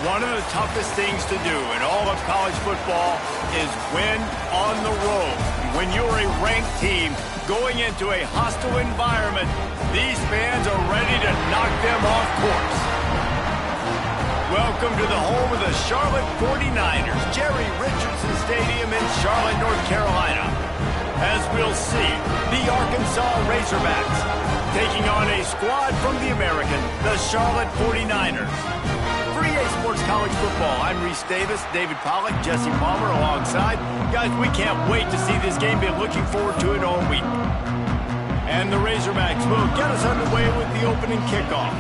One of the toughest things to do in all of college football is win on the road. When you're a ranked team going into a hostile environment, these fans are ready to knock them off course. Welcome to the home of the Charlotte 49ers, Jerry Richardson Stadium in Charlotte, North Carolina. As we'll see, the Arkansas Razorbacks taking on a squad from the American, the Charlotte 49ers. For EA Sports College Football, I'm Reese Davis, David Pollack, Jesse Palmer alongside. Guys, we can't wait to see this game. Been looking forward to it all week. And the Razorbacks will get us underway with the opening kickoff.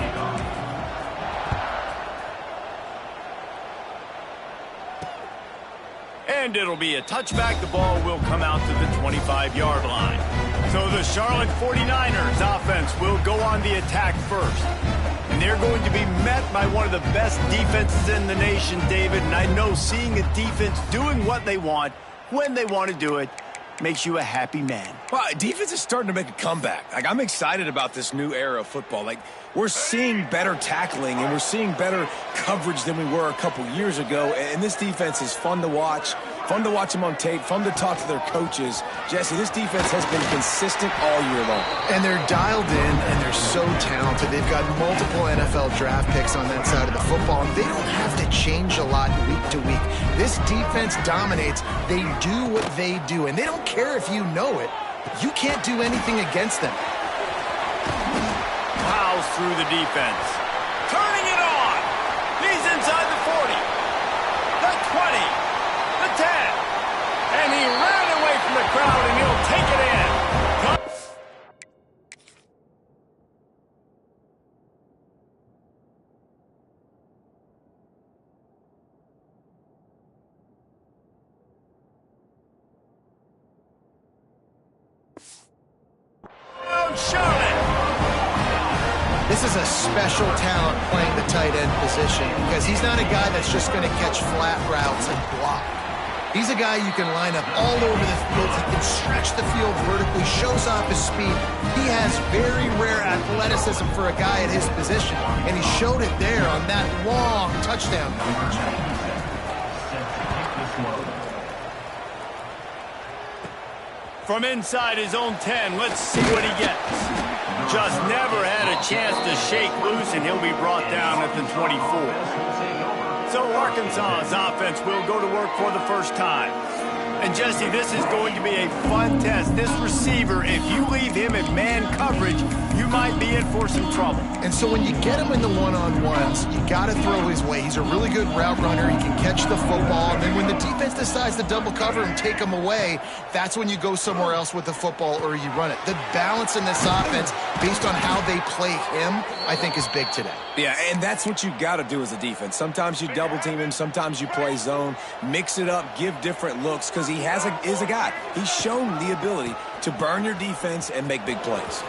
And it'll be a touchback. The ball will come out to the 25-yard line. So the Charlotte 49ers offense will go on the attack first. And they're going to be met by one of the best defenses in the nation, David. And I know seeing a defense doing what they want, when they want to do it, makes you a happy man. Well, defense is starting to make a comeback. I'm excited about this new era of football. We're seeing better tackling and we're seeing better coverage than we were a couple years ago. And this defense is fun to watch them on tape, fun to talk to their coaches. Jesse, this defense has been consistent all year long. And they're dialed in and they're so talented. They've got multiple NFL draft picks on that side of the football, and they don't have to change a lot week to week. This defense dominates. They do what they do, and they don't care if you know it. You can't do anything against them. Plows through the defense. Turning it on. He's inside the 40. The 20. The 10. And he ran away from the crowd, and he'll take it in. This is a special talent playing the tight end position because he's not a guy that's just going to catch flat routes and block. He's a guy you can line up all over the field. He can stretch the field vertically, shows off his speed. He has very rare athleticism for a guy at his position, and he showed it there on that long touchdown coverage. From inside his own 10, let's see what he gets. Just never had a chance to shake loose, and he'll be brought down at the 24. So Arkansas's offense will go to work for the first time. And Jesse, this is going to be a fun test. This receiver, if you leave him in man coverage, you might be in for some trouble. And so when you get him in the one-on-ones, you got to throw his way. He's a really good route runner. He can catch the football. And then when the defense decides to double cover and take him away, that's when you go somewhere else with the football or you run it. The balance in this offense, based on how they play him, I think is big today. Yeah, and that's what you got to do as a defense. Sometimes you double team him, sometimes you play zone, mix it up, give different looks, because he is a guy. He's shown the ability to burn your defense and make big plays.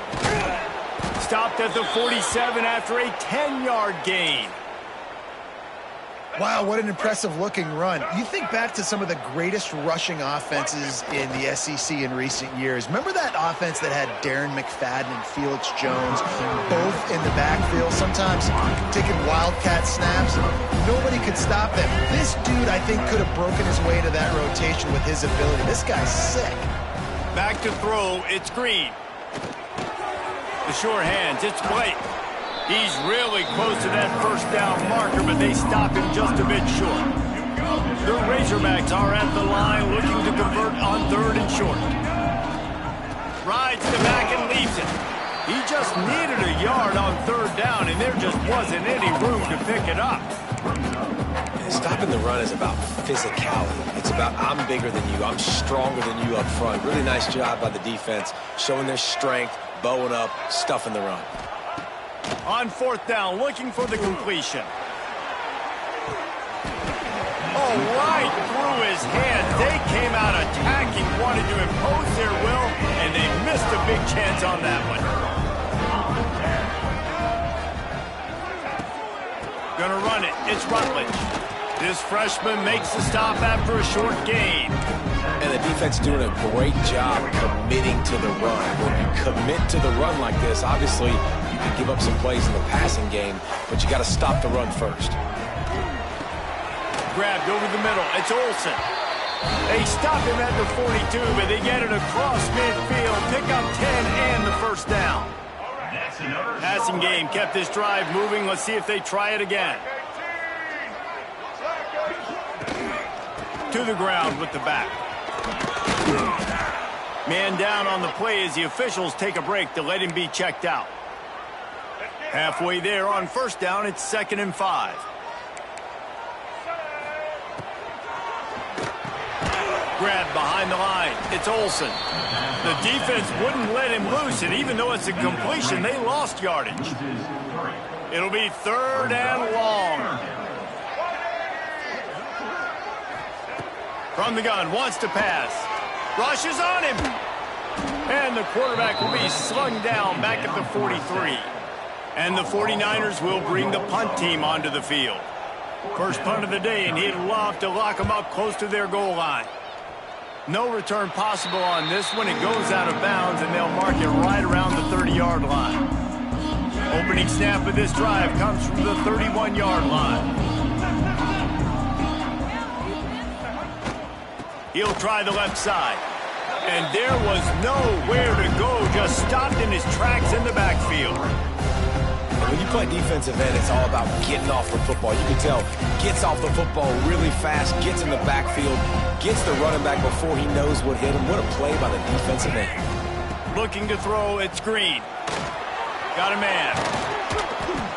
Stopped at the 47 after a 10-yard gain. Wow, what an impressive-looking run. You think back to some of the greatest rushing offenses in the SEC in recent years. Remember that offense that had Darren McFadden and Felix Jones both in the backfield, sometimes taking wildcat snaps? Nobody could stop them. This dude, I think, could have broken his way to that rotation with his ability. This guy's sick. Back to throw, it's Green. The sure hands, it's Blake. He's really close to that first down marker, but they stop him just a bit short. The Razorbacks are at the line looking to convert on 3rd and short. Rides the back and leaves it. He just needed a yard on 3rd down, and there just wasn't any room to pick it up. Stopping the run is about physicality. It's about I'm bigger than you, I'm stronger than you up front. Really nice job by the defense, showing their strength, bowing up, stuffing the run. On 4th down, looking for the completion. Oh, right through his hands. They came out attacking, wanted to impose their will, and they missed a big chance on that one. Gonna run it. It's Rutledge. This freshman makes the stop after a short gain. And the defense doing a great job committing to the run. When you commit to the run like this, obviously you can give up some plays in the passing game, but you got to stop the run first. grabbed over the middle. It's Olsen. They stop him at the 42, but they get it across midfield. Pick up 10 and the first down. Passing game kept this drive moving. Let's see if they try it again. To the ground with the back. Man down on the play as the officials take a break to let him be checked out. Halfway there on first down, it's 2nd and 5. Grab behind the line. It's Olsen. The defense wouldn't let him loose, and even though it's a completion, they lost yardage. It'll be 3rd and long. From the gun, wants to pass. Rushes on him. And the quarterback will be slung down back at the 43. And the 49ers will bring the punt team onto the field. First punt of the day, and he'd love to lock them up close to their goal line. No return possible on this one. It goes out of bounds, and they'll mark it right around the 30-yard line. Opening snap of this drive comes from the 31-yard line. He'll try the left side. And there was nowhere to go, just stopped in his tracks in the backfield. When you play defensive end, it's all about getting off the football. You can tell, gets off the football really fast, gets in the backfield, gets the running back before he knows what hit him. What a play by the defensive end. Looking to throw, it's Green. Got a man.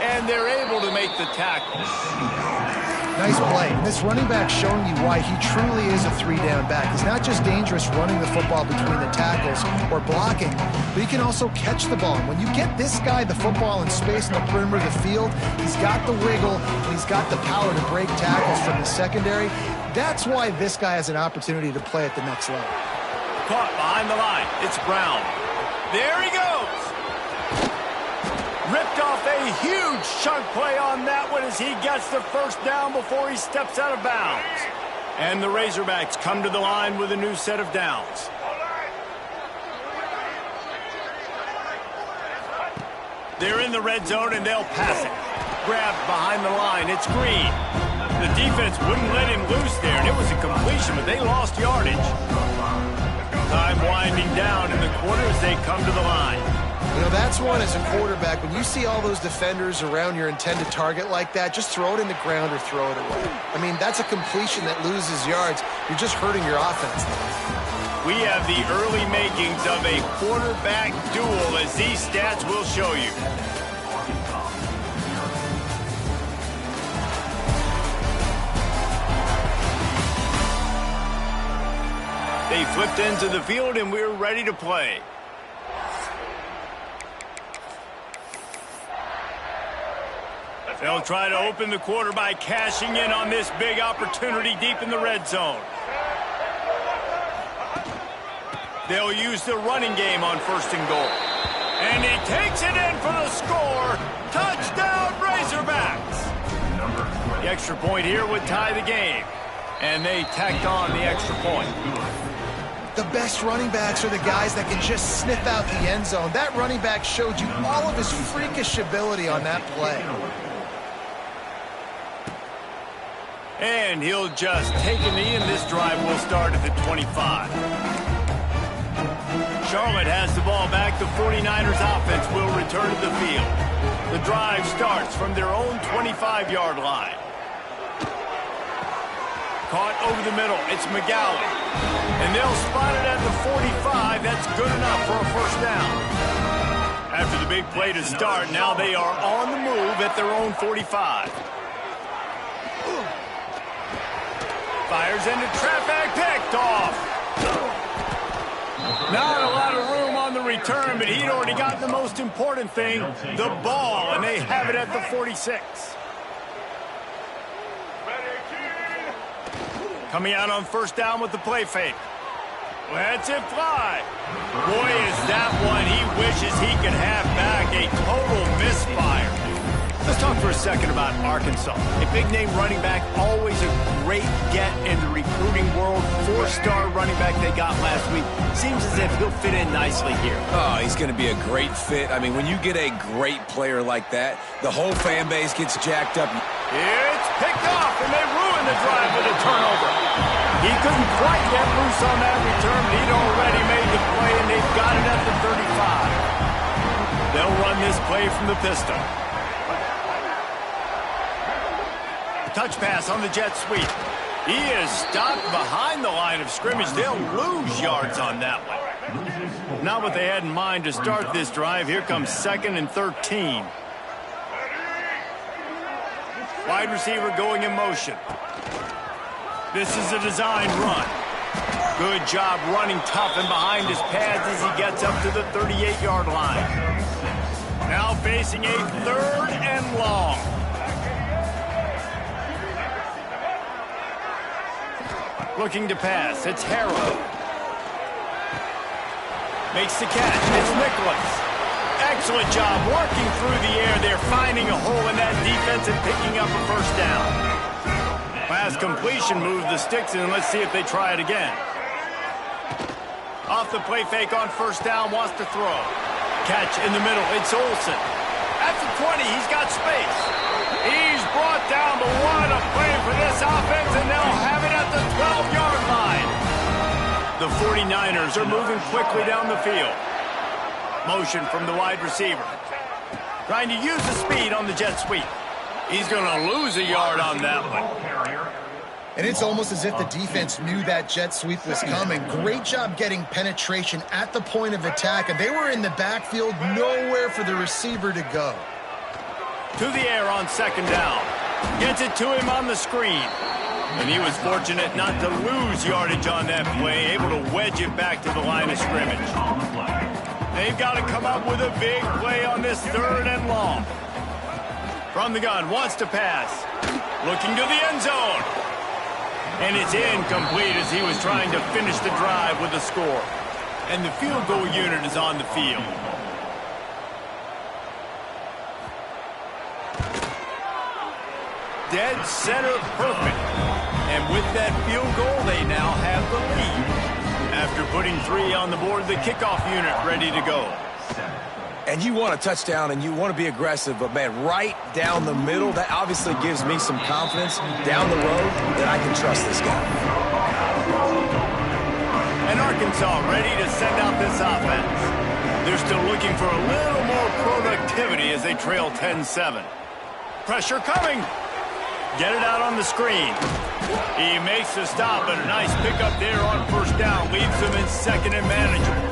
And they're able to make the tackle. Nice play. This running back showing you why he truly is a 3-down back. He's not just dangerous running the football between the tackles or blocking, but he can also catch the ball. And when you get this guy the football in space in the perimeter of the field, he's got the wiggle and he's got the power to break tackles from the secondary. That's why this guy has an opportunity to play at the next level. Caught behind the line. It's Brown. There he goes. Ripped off a huge chunk play on that one as he gets the first down before he steps out of bounds. And the Razorbacks come to the line with a new set of downs. They're in the red zone and they'll pass it. Grabbed behind the line. It's Green. The defense wouldn't let him loose there, and it was a completion, but they lost yardage. Time winding down in the quarter as they come to the line. You know, that's one as a quarterback. When you see all those defenders around your intended target like that, just throw it in the ground or throw it away. I mean, that's a completion that loses yards. You're just hurting your offense now. We have the early makings of a quarterback duel, as these stats will show you. They flipped into the field, and we're ready to play. They'll try to open the quarter by cashing in on this big opportunity deep in the red zone. They'll use the running game on 1st and goal. And he takes it in for the score. Touchdown, Razorbacks. The extra point here would tie the game. And they tacked on the extra point. The best running backs are the guys that can just sniff out the end zone. That running back showed you all of his freakish ability on that play. And he'll just take a knee, and this drive will start at the 25. Charlotte has the ball back. The 49ers offense will return to the field. The drive starts from their own 25-yard line. Caught over the middle. It's McGowan. And they'll spot it at the 45. That's good enough for a first down. After the big play to start, now they are on the move at their own 45. Fires into traffic, picked off. Not a lot of room on the return, but he'd already got the most important thing, the ball, and they have it at the 46. Coming out on 1st down with the play fake. Lets it fly. Boy, is that one he wishes he could have back. A total misfire. Let's talk for a second about Arkansas. A big-name running back, always a great get in the recruiting world. 4-star running back they got last week. Seems as if he'll fit in nicely here. Oh, he's going to be a great fit. I mean, when you get a great player like that, the whole fan base gets jacked up. It's picked off, and they ruin the drive with a turnover. He couldn't quite get loose on that return, but he'd already made the play, and they've got it at the 35. They'll run this play from the pistol. Touch pass on the jet sweep. He is stopped behind the line of scrimmage. They'll lose yards on that one. Not what they had in mind to start this drive. Here comes 2nd and 13. Wide receiver going in motion. This is a design run. Good job running tough and behind his pads as he gets up to the 38-yard line. Now facing a 3rd and long. Looking to pass. It's Harrow. Makes the catch. It's Nicholas. Excellent job working through the air. They're finding a hole in that defense and picking up a first down. Pass completion, move the sticks in. Let's see if they try it again. Off the play fake on first down, wants to throw. Catch in the middle. It's Olsen. At the 20, he's got space. He's brought down, but what a play for this offense, and they'll have it at the 12-yard line. The 49ers are moving quickly down the field. Motion from the wide receiver. Trying to use the speed on the jet sweep. He's going to lose a yard on that one. And it's almost as if the defense knew that jet sweep was coming. Great job getting penetration at the point of attack, and they were in the backfield, nowhere for the receiver to go. To the air on 2nd down. Gets it to him on the screen. And he was fortunate not to lose yardage on that play, able to wedge it back to the line of scrimmage. They've got to come up with a big play on this 3rd and long. From the gun, wants to pass. Looking to the end zone. And it's incomplete as he was trying to finish the drive with a score. And the field goal unit is on the field. Dead center perfect. And with that field goal, they now have the lead. After putting 3 on the board, the kickoff unit ready to go. And you want a touchdown and you want to be aggressive, but man, right down the middle, that obviously gives me some confidence down the road that I can trust this guy. And Arkansas ready to send out this offense. They're still looking for a little more productivity as they trail 10-7. Pressure coming. Get it out on the screen. He makes the stop, and a nice pickup there on first down. Leaves them in 2nd and manageable.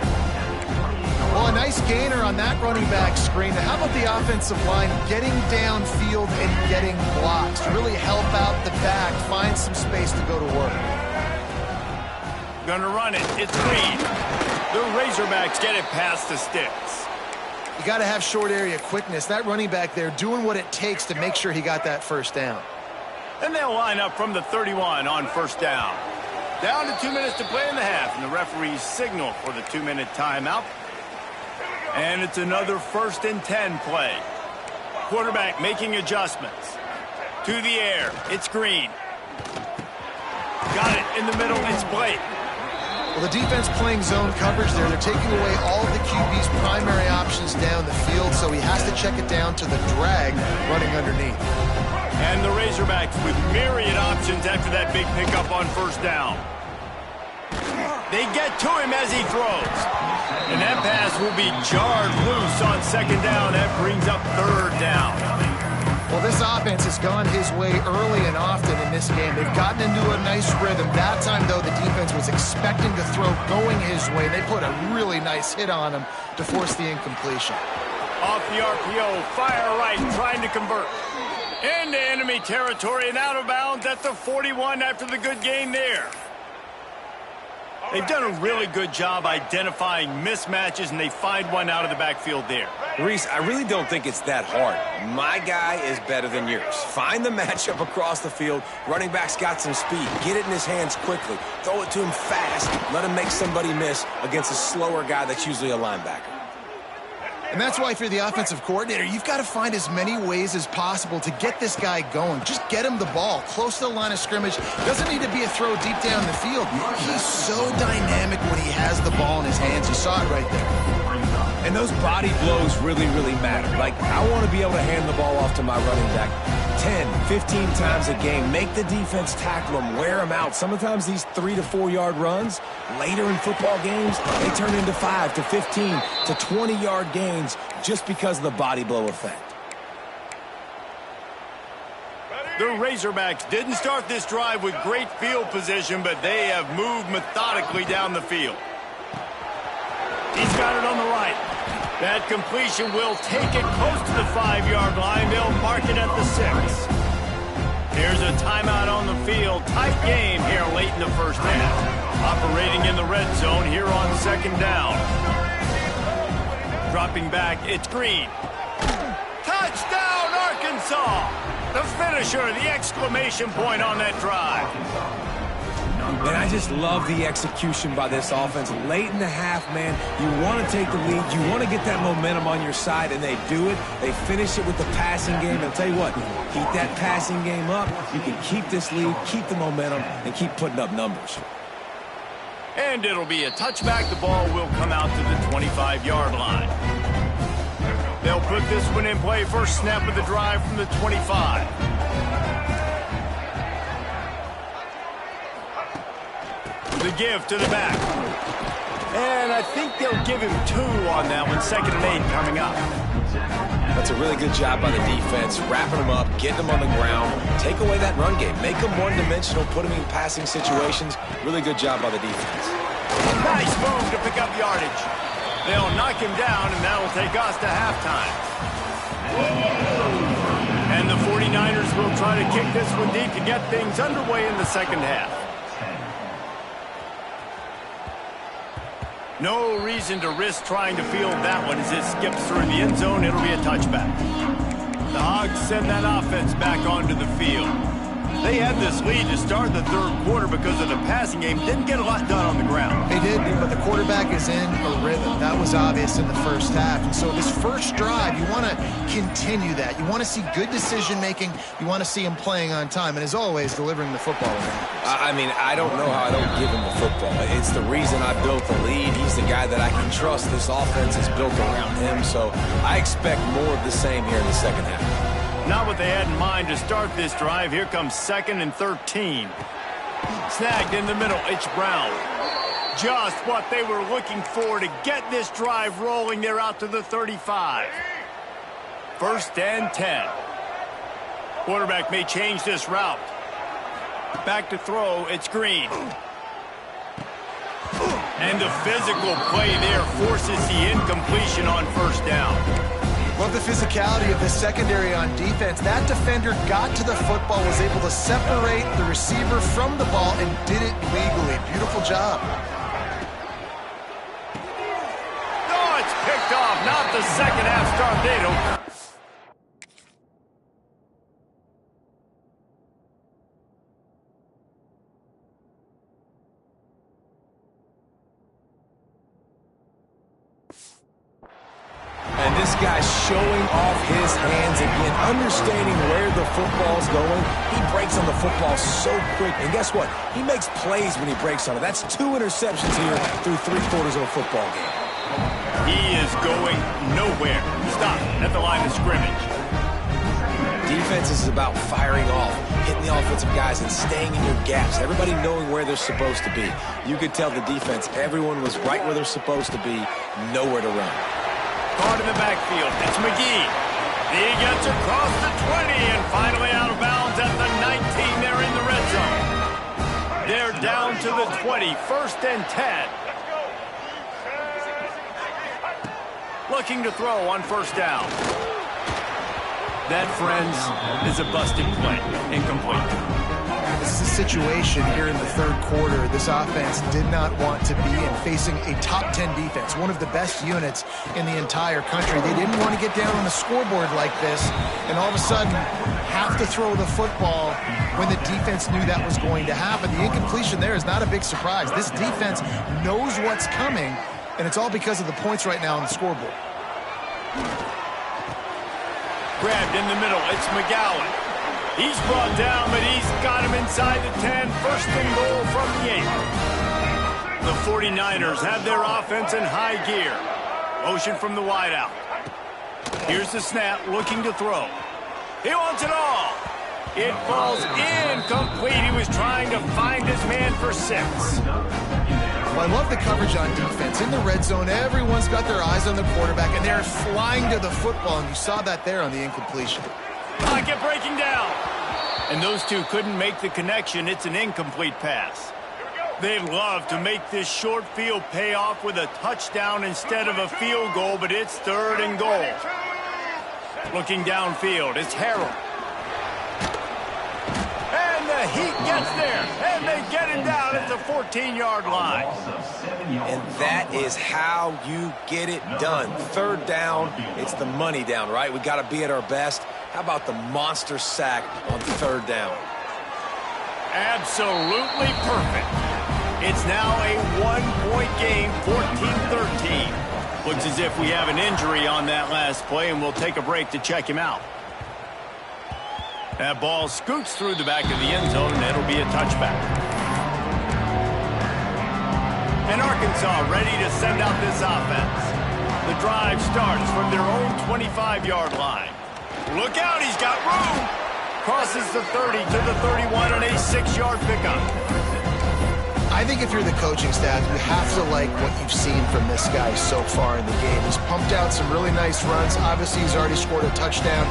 Well, a nice gainer on that running back screen. How about the offensive line getting downfield and getting blocks to really help out the back, find some space to go to work? Gonna run it. It's Reed. The Razorbacks get it past the sticks. You got to have short area quickness. That running back there doing what it takes to make sure he got that first down. And they'll line up from the 31 on first down. Down to 2 minutes to play in the half, and the referees signal for the 2-minute timeout. And it's another 1st and 10 play. Quarterback making adjustments. To the air, it's Green. Got it in the middle, it's Blake. Well, the defense playing zone coverage there. They're taking away all of the QB's primary options down the field, so he has to check it down to the drag running underneath. And the Razorbacks with myriad options after that big pickup on first down. They get to him as he throws. And that pass will be jarred loose on 2nd down. That brings up 3rd down. Well, this offense has gone his way early and often in this game. They've gotten into a nice rhythm. That time, though, the defense was expecting to throw going his way. They put a really nice hit on him to force the incompletion. Off the RPO, fire right, trying to convert. Into enemy territory and out of bounds at the 41 after the good gain there. They've done a really good job identifying mismatches, and they find one out of the backfield there. Reese, I really don't think it's that hard. My guy is better than yours. Find the matchup across the field. Running back's got some speed. Get it in his hands quickly. Throw it to him fast. Let him make somebody miss against a slower guy that's usually a linebacker. And that's why if you're the offensive coordinator, you've got to find as many ways as possible to get this guy going. Just get him the ball close to the line of scrimmage. Doesn't need to be a throw deep down the field. He's so dynamic when he has the ball in his hands. You saw it right there. And those body blows really, really matter. Like, I want to be able to hand the ball off to my running back 10, 15 times a game. Make the defense tackle them, wear them out. Sometimes these 3 to 4 yard runs later in football games, they turn into 5 to 15 to 20 yard gains just because of the body blow effect. The Razorbacks didn't start this drive with great field position, but they have moved methodically down the field. He's got it on the right. That completion will take it close to the 5-yard line. They'll mark it at the 6. Here's a timeout on the field. Tight game here late in the first half. Operating in the red zone here on 2nd down. Dropping back, it's Green. Touchdown, Arkansas! The finisher, the exclamation point on that drive. And I just love the execution by this offense. Late in the half, man, you want to take the lead. You want to get that momentum on your side, and they do it. They finish it with the passing game. And I'll tell you what, keep that passing game up. You can keep this lead, keep the momentum, and keep putting up numbers. And it'll be a touchback. The ball will come out to the 25-yard line. They'll put this one in play. First snap of the drive from the 25. The give to the back. And I think they'll give him 2 on that one. 2nd and 8 coming up. That's a really good job by the defense, wrapping them up, getting them on the ground, take away that run game, make them one-dimensional, put them in passing situations. Really good job by the defense. Nice move to pick up yardage. They'll knock him down, and that'll take us to halftime. And the 49ers will try to kick this one deep to get things underway in the second half. No reason to risk trying to field that one as it skips through the end zone. It'll be a touchback. The Hogs send that offense back onto the field. They had this lead to start the third quarter because of the passing game. Didn't get a lot done on the ground. They did, but the quarterback is in a rhythm. That was obvious in the first half. And so this first drive, you want to continue that. You want to see good decision-making. You want to see him playing on time. And as always, delivering the football. I mean, I don't know how I don't give him the football. It's the reason I built the lead. He's the guy that I can trust. This offense is built around him. So I expect more of the same here in the second half. Not what they had in mind to start this drive. Here comes 2nd and 13. Snagged in the middle. It's Brown. Just what they were looking for to get this drive rolling. They're out to the 35. 1st and 10. Quarterback may change this route. Back to throw. It's Green. And the physical play there forces the incompletion on 1st down. Love the physicality of the secondary on defense. That defender got to the football, was able to separate the receiver from the ball, and did it legally. Beautiful job. Oh, it's picked off. Not the second half start they'd hoped. And this guy's showing off his hands again, understanding where the football's going. He breaks on the football so quick. And guess what? He makes plays when he breaks on it. That's 2 interceptions here through 3/4 of a football game. He is going nowhere. Stop at the line of scrimmage. Defense is about firing off, hitting the offensive guys, and staying in your gaps. Everybody knowing where they're supposed to be. You could tell the defense, everyone was right where they're supposed to be, nowhere to run. Caught in the backfield. It's McGee. He gets across the 20 and finally out of bounds at the 19. They're in the red zone. They're down to the 20. 1st and 10. Looking to throw on 1st down. That, friends, is a busted play. Incomplete. This is a situation here in the third quarter. This offense did not want to be in, facing a top 10 defense, one of the best units in the entire country. They didn't want to get down on the scoreboard like this and all of a sudden have to throw the football when the defense knew that was going to happen. The incompletion there is not a big surprise. This defense knows what's coming, and it's all because of the points right now on the scoreboard. Grabbed in the middle. It's McGowan. He's brought down, but he's got him inside the 10. 1st and goal from the 8. The 49ers have their offense in high gear. Motion from the wideout. Here's the snap, looking to throw. He wants it all. It falls incomplete. He was trying to find his man for 6. Well, I love the coverage on defense. In the red zone, everyone's got their eyes on the quarterback, and they're flying to the football, and you saw that there on the incompletion. Pocket breaking down. And those two couldn't make the connection. It's an incomplete pass. They'd love to make this short field pay off with a touchdown instead of a field goal, but it's 3rd and goal. Looking downfield, it's Harrell. And the Heat gets there, and they get it down at the 14-yard line. And that is how you get it done. 3rd down, it's the money down, right? We got to be at our best. How about the monster sack on 3rd down? Absolutely perfect. It's now a 1-point game, 14-13. Looks as if we have an injury on that last play, and we'll take a break to check him out. That ball scoots through the back of the end zone, and it'll be a touchback. And Arkansas ready to send out this offense. The drive starts from their own 25-yard line. Look out, he's got room. Crosses the 30 to the 31 and a 6-yard pickup. I think if you're the coaching staff, you have to like what you've seen from this guy so far in the game. He's pumped out some really nice runs. Obviously, he's already scored a touchdown.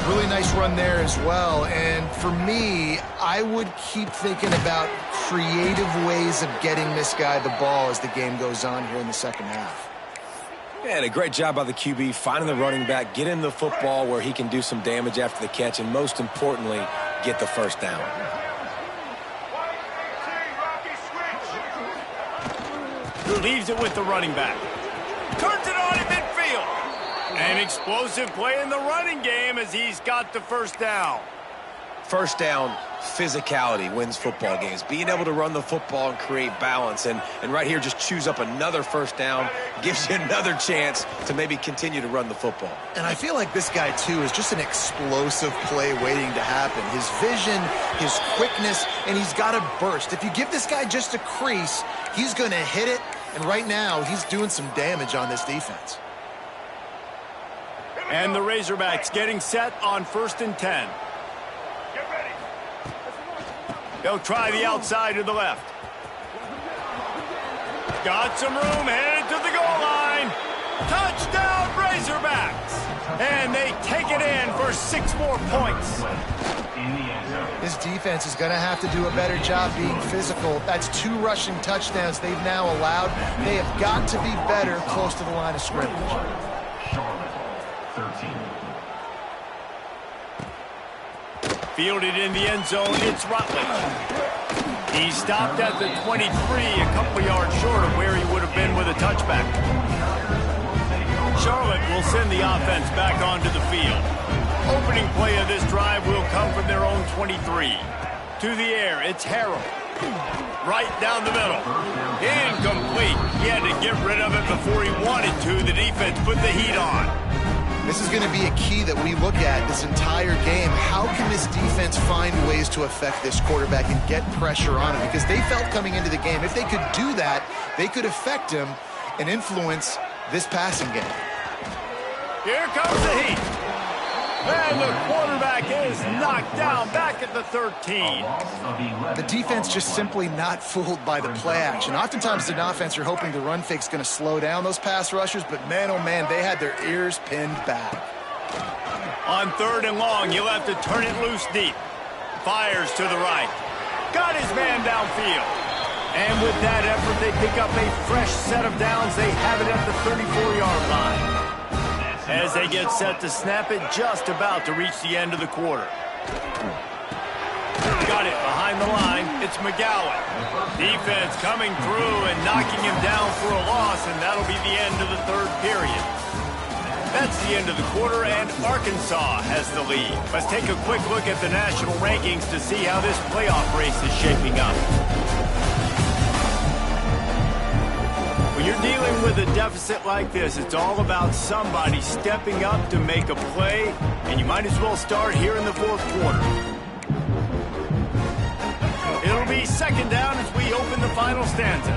Really nice run there as well. And for me, I would keep thinking about creative ways of getting this guy the ball as the game goes on here in the second half. Yeah, and a great job by the QB, finding the running back, getting the football where he can do some damage after the catch, and most importantly, get the 1st down. Leaves it with the running back. Turns it on in midfield. An explosive play in the running game as he's got the 1st down. 1st down, physicality wins football games. Being able to run the football and create balance. And right here, just choose up another 1st down, gives you another chance to maybe continue to run the football. And I feel like this guy, too, is just an explosive play waiting to happen. His vision, his quickness, and he's got a burst. If you give this guy just a crease, he's going to hit it. And right now, he's doing some damage on this defense. And the Razorbacks getting set on 1st and 10. They'll try the outside to the left. Got some room, headed to the goal line. Touchdown, Razorbacks! And they take it in for 6 more points. His defense is going to have to do a better job being physical. That's 2 rushing touchdowns they've now allowed. They have got to be better close to the line of scrimmage. Fielded in the end zone, it's Rutledge. He stopped at the 23, a couple yards short of where he would have been with a touchback. Charlotte will send the offense back onto the field. Opening play of this drive will come from their own 23. To the air, it's Harrell. Right down the middle. Incomplete. He had to get rid of it before he wanted to. The defense put the heat on. This is going to be a key that we look at this entire game. How can this defense find ways to affect this quarterback and get pressure on him? Because they felt coming into the game, if they could do that, they could affect him and influence this passing game. Here comes the heat. And the quarterback is knocked down back at the 13. The defense just simply not fooled by the play action. Oftentimes, an offense, you're hoping the run fake's going to slow down those pass rushers, but man, oh man, they had their ears pinned back. On 3rd and long, you'll have to turn it loose deep. Fires to the right. Got his man downfield. And with that effort, they pick up a fresh set of downs. They have it at the 34-yard line. As they get set to snap it, just about to reach the end of the quarter. Got it behind the line. It's McGowan. Defense coming through and knocking him down for a loss, and that'll be the end of the 3rd period. That's the end of the quarter, and Arkansas has the lead. Let's take a quick look at the national rankings to see how this playoff race is shaping up. When you're dealing with a deficit like this, it's all about somebody stepping up to make a play, and you might as well start here in the 4th quarter. It'll be 2nd down as we open the final stanza.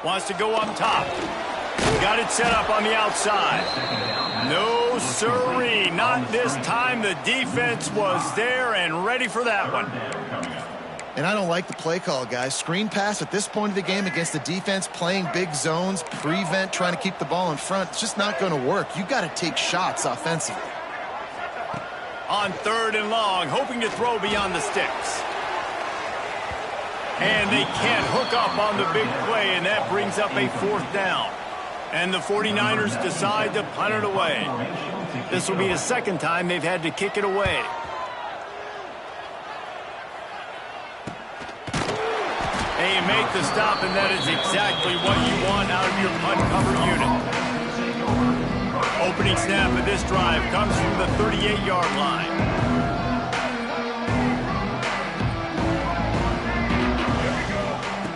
Wants to go up top. Got it set up on the outside. No No, sirree. Not this time. The defense was there and ready for that one. And I don't like the play call, guys. Screen pass at this point of the game against the defense, playing big zones, prevent, trying to keep the ball in front. It's just not going to work. You've got to take shots offensively. On 3rd and long, hoping to throw beyond the sticks. And they can't hook up on the big play, and that brings up a 4th down. And the 49ers decide to punt it away. This will be the 2nd time they've had to kick it away. And you make the stop, and that is exactly what you want out of your punt cover unit. Opening snap of this drive comes from the 38-yard line.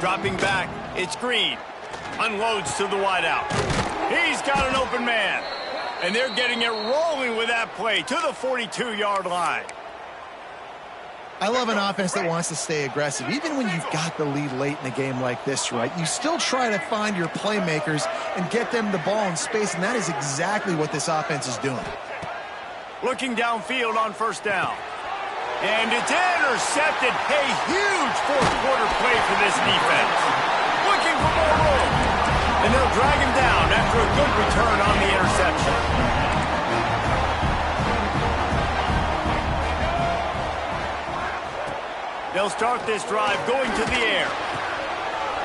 Dropping back, it's Green. Unloads to the wideout. He's got an open man. And they're getting it rolling with that play to the 42-yard line. I love an offense that wants to stay aggressive. Even when you've got the lead late in a game like this, right, you still try to find your playmakers and get them the ball in space, and that is exactly what this offense is doing. Looking downfield on 1st down. And it's intercepted. A huge 4th quarter play for this defense. Looking for more room. And they'll drag him down after a good return on the interception. They'll start this drive going to the air.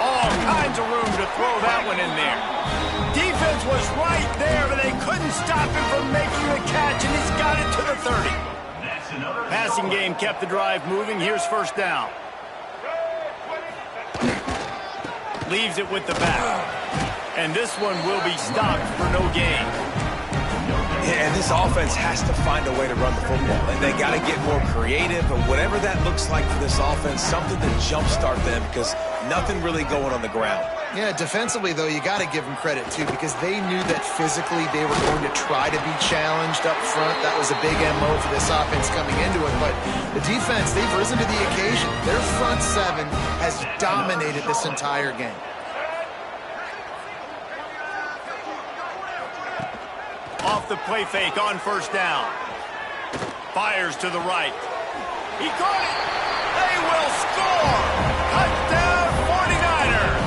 All kinds of room to throw that one in there. Defense was right there, but they couldn't stop him from making the catch, and he's got it to the 30. Passing game kept the drive moving. Here's 1st down. Leaves it with the back. And this one will be stopped for no gain. Yeah, and this offense has to find a way to run the football. And they got to get more creative, or whatever that looks like for this offense, something to jumpstart them, because nothing really going on the ground. Yeah, defensively, though, you got to give them credit, too, because they knew that physically they were going to try to be challenged up front. That was a big MO for this offense coming into it. But the defense, they've risen to the occasion. Their front 7 has dominated this entire game. Off the play fake on 1st down. Fires to the right. He caught it. They will score. Touchdown 49ers.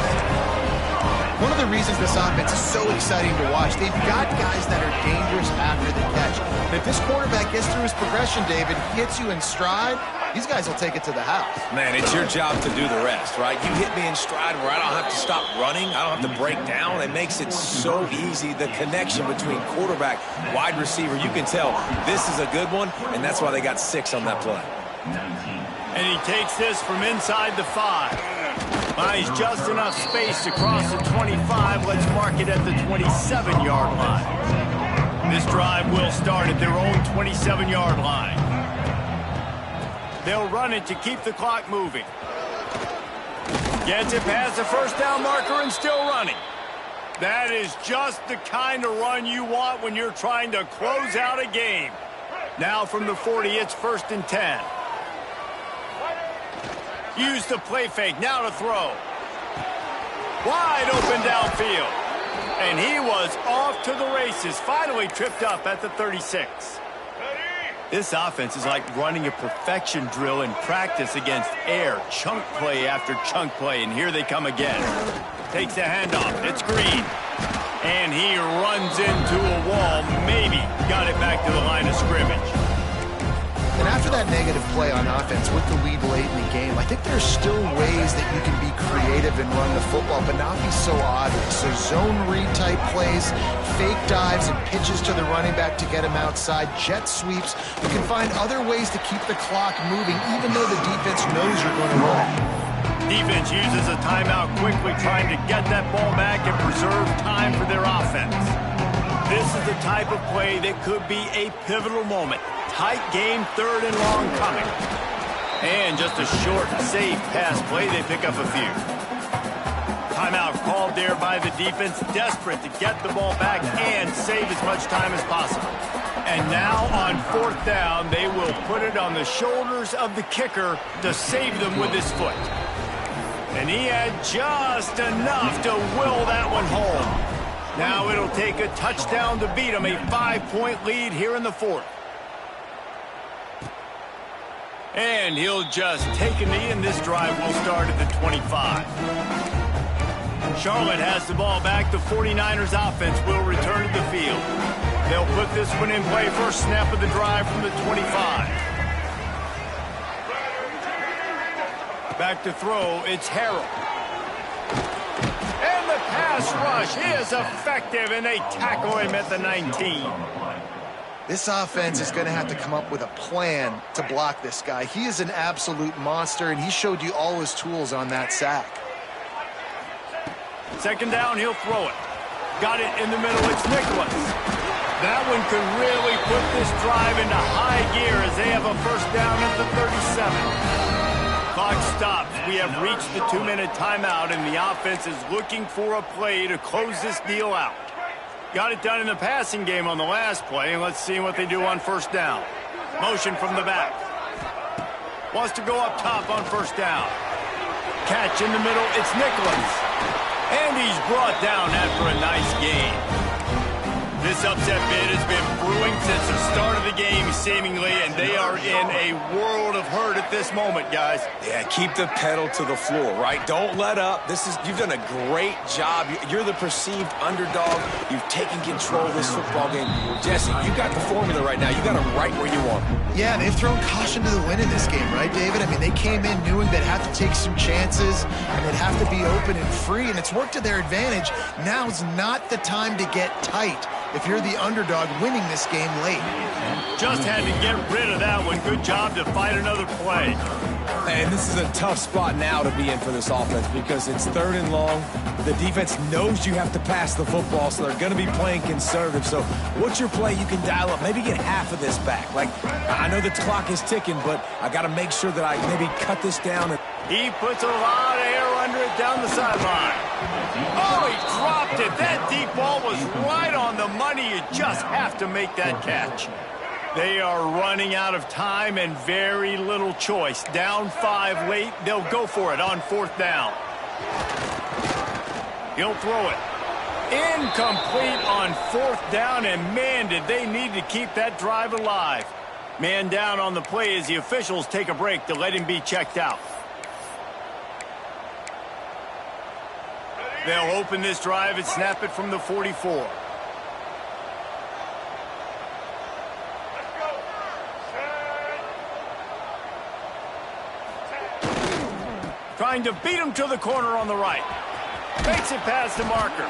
One of the reasons this offense is so exciting to watch, they've got guys that are dangerous after the catch. But if this quarterback gets through his progression, David, hits you in stride, these guys will take it to the house. Man, it's your job to do the rest, right? You hit me in stride where I don't have to stop running. I don't have to break down. It makes it so easy. The connection between quarterback, wide receiver, you can tell this is a good one, and that's why they got 6 on that play. And he takes this from inside the 5. Buys just enough space to cross the 25. Let's mark it at the 27-yard line. This drive will start at their own 27-yard line. They'll run it to keep the clock moving. Gets it past the 1st down marker and still running. That is just the kind of run you want when you're trying to close out a game. Now from the 40, it's 1st and 10. Use the play fake, now to throw. Wide open downfield. And he was off to the races, finally tripped up at the 36. This offense is like running a perfection drill in practice against air. Chunk play after chunk play, and here they come again. Takes the handoff, it's Green. And he runs into a wall, maybe got it back to the line of scrimmage. And after that negative play on offense with the lead late in the game, I think there's still ways that you can be creative and run the football, but not be so obvious. So zone read type plays, fake dives and pitches to the running back to get him outside, jet sweeps. You can find other ways to keep the clock moving, even though the defense knows you're going to run it. Defense uses a timeout quickly, trying to get that ball back and preserve time for their offense. This is the type of play that could be a pivotal moment. Tight game, 3rd and long coming. And just a short, safe pass play. They pick up a few. Timeout called there by the defense, desperate to get the ball back and save as much time as possible. And now on 4th down, they will put it on the shoulders of the kicker to save them with his foot. And he had just enough to will that one home. Now it'll take a touchdown to beat them, a 5-point lead here in the fourth. And he'll just take a knee, and this drive will start at the 25. Charlotte has the ball back. The 49ers offense will return to the field. They'll put this one in play. First snap of the drive from the 25. Back to throw, it's Harrell. And the pass rush is effective, and they tackle him at the 19. This offense is going to have to come up with a plan to block this guy. He is an absolute monster, and he showed you all his tools on that sack. Second down, he'll throw it. Got it in the middle, it's Nicholas. That one could really put this drive into high gear as they have a first down at the 37. Clock stops. We have reached the 2-minute timeout, and the offense is looking for a play to close this deal out. Got it done in the passing game on the last play, and let's see what they do on first down. Motion from the back. Wants to go up top on first down. Catch in the middle, it's Nicholas. And he's brought down after a nice gain. This upset bid has been brewing since the start of the game, seemingly, and they are in a world of hurt at this moment, guys. Yeah, keep the pedal to the floor, right? Don't let up. You've done a great job. You're the perceived underdog. You've taken control of this football game. Jesse, you got the formula right now. You got them right where you want them. Yeah, they've thrown caution to the wind in this game, right, David? I mean, they came in knowing they'd have to take some chances, and they'd have to be open and free, and it's worked to their advantage. Now's not the time to get tight if you're the underdog winning this game late. Just had to get rid of that one. Good job to fight another play. And this is a tough spot now to be in for this offense because it's third and long. The defense knows you have to pass the football, so they're going to be playing conservative. So what's your play you can dial up? Maybe get half of this back. Like, I know the clock is ticking, but I got to make sure that I maybe cut this down. He puts a lot of air under it down the sideline. Oh, he dropped it. That deep ball was right on the money. You just have to make that catch. They are running out of time and very little choice. Down 5 late, they'll go for it on fourth down. He'll throw it. Incomplete on fourth down, and man, did they need to keep that drive alive. Man down on the play as the officials take a break to let him be checked out. They'll open this drive and snap it from the 44. Trying to beat him to the corner on the right. Makes it past the marker.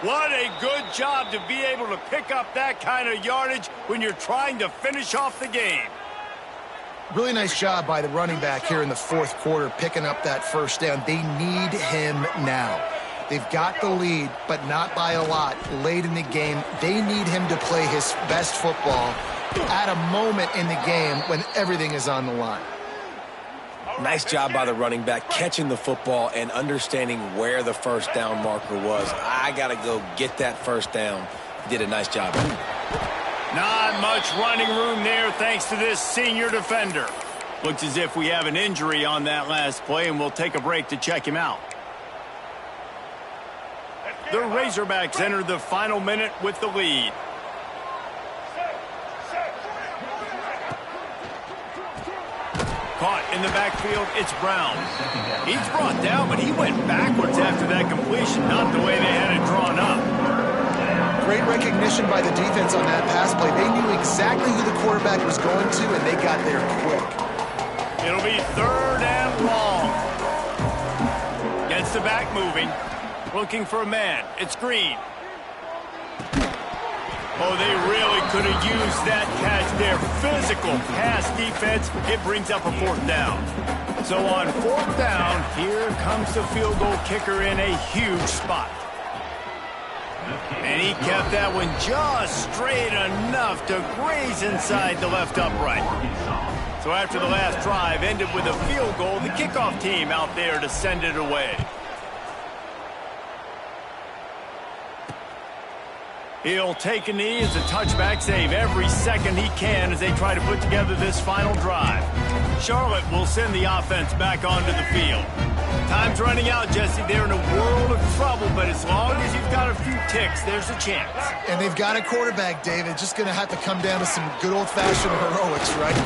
What a good job to be able to pick up that kind of yardage when you're trying to finish off the game. Really nice job by the running back here in the fourth quarter, picking up that first down. They need him now. They've got the lead, but not by a lot late in the game. They need him to play his best football at a moment in the game when everything is on the line. Nice job by the running back, catching the football and understanding where the first down marker was. I got to go get that first down. He did a nice job. Not much running room there thanks to this senior defender. Looks as if we have an injury on that last play, and we'll take a break to check him out. The Razorbacks enter the final minute with the lead. Caught in the backfield, it's Brown. He's brought down, but he went backwards after that completion, not the way they had it drawn up. Great recognition by the defense on that pass play. They knew exactly who the quarterback was going to, and they got there quick. It'll be third and long. Gets the back moving. Looking for a man. It's Green. Oh, they really could have used that catch there. Physical pass defense. It brings up a fourth down. So on fourth down, here comes the field goal kicker in a huge spot. And he kept that one just straight enough to graze inside the left upright. So after the last drive ended with a field goal, the kickoff team out there to send it away. He'll take a knee as a touchback, save every second he can as they try to put together this final drive. Charlotte will send the offense back onto the field. Time's running out, Jesse. They're in a world of trouble, but as long as you've got a few ticks, there's a chance. And they've got a quarterback, David. Just going to have to come down to some good old-fashioned heroics, right?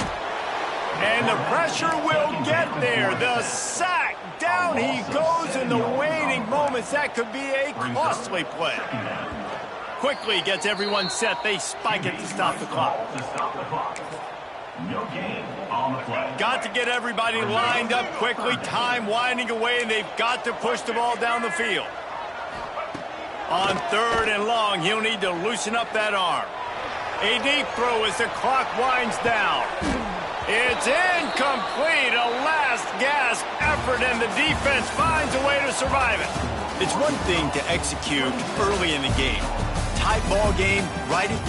And the pressure will get there. The sack. Down he goes in the waning moments. That could be a costly play. Quickly gets everyone set. They spike it to stop the clock. No gain on the play. Got to get everybody lined up quickly. Time winding away, and they've got to push the ball down the field. On 3rd and long, he'll need to loosen up that arm. A deep throw as the clock winds down. It's incomplete. A last gasp effort, and the defense finds a way to survive it. It's one thing to execute early in the game. Tight ball game, right at the